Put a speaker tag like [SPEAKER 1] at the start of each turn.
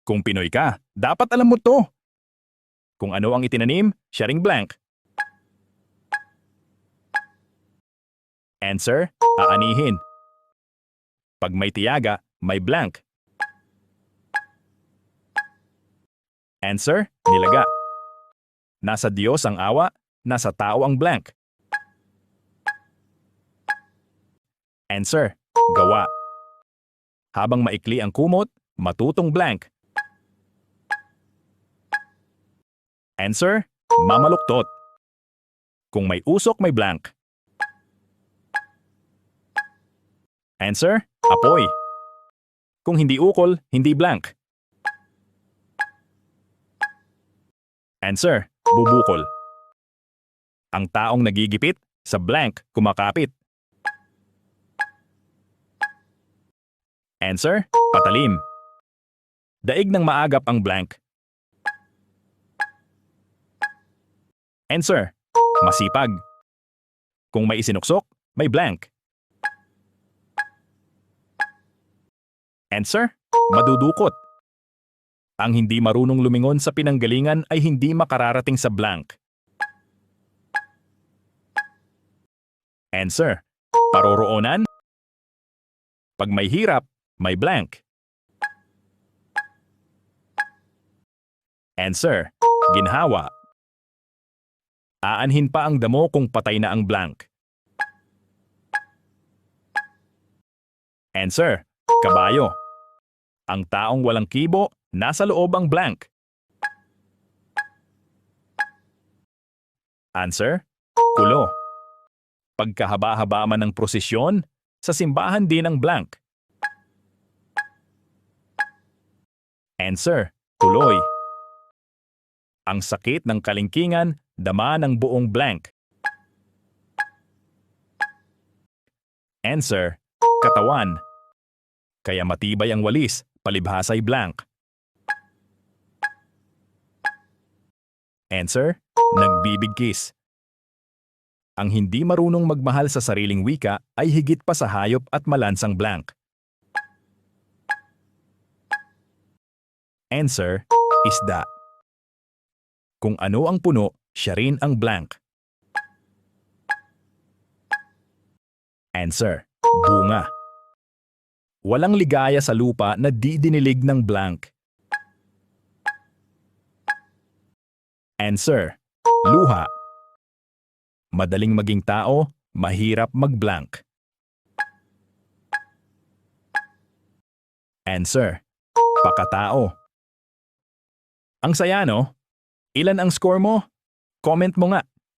[SPEAKER 1] Kung Pinoy ka, dapat alam mo to. Kung ano ang itinanim, siya ring blank. Answer, aanihin. Pag may tiyaga, may blank. Answer, nilaga. Nasa Diyos ang awa, nasa tao ang blank. Answer, gawa. Habang maikli ang kumot, matutong blank. Answer, mamaluktot. Kung may usok, may blank. Answer, apoy. Kung hindi ukol, hindi blank. Answer, bubukol. Ang taong nagigipit, sa blank kumakapit. Answer, patalim. Daig ng maagap ang blank. Answer, masipag. Kung may isinuksok, may blank. Answer, madudukot. Ang hindi marunong lumingon sa pinanggalingan ay hindi makararating sa blank. Answer, paroroonan. Pag may hirap, may blank. Answer, ginhawa. Aanhin pa ang damo kung patay na ang blank. Answer, kabayo. Ang taong walang kibo, nasa loob ang blank. Answer, kulo. Pagkahaba-haba man ng prosesyon, sa simbahan din ang blank. Answer, tuloy. Ang sakit ng kalingkingan, dama ng buong blank. Answer, katawan. Kaya matibay ang walis, palibhasay blank. Answer, nagbibigkis. Ang hindi marunong magmahal sa sariling wika ay higit pa sa hayop at malansang blank. Answer, isda. Kung ano ang puno, siya rin ang blank. Answer, bunga. Walang ligaya sa lupa na di dinilig ng blank. Answer, luha. Madaling maging tao, mahirap mag-blank. Answer, pakatao. Ang saya no? Ilan ang score mo? Comment mo nga.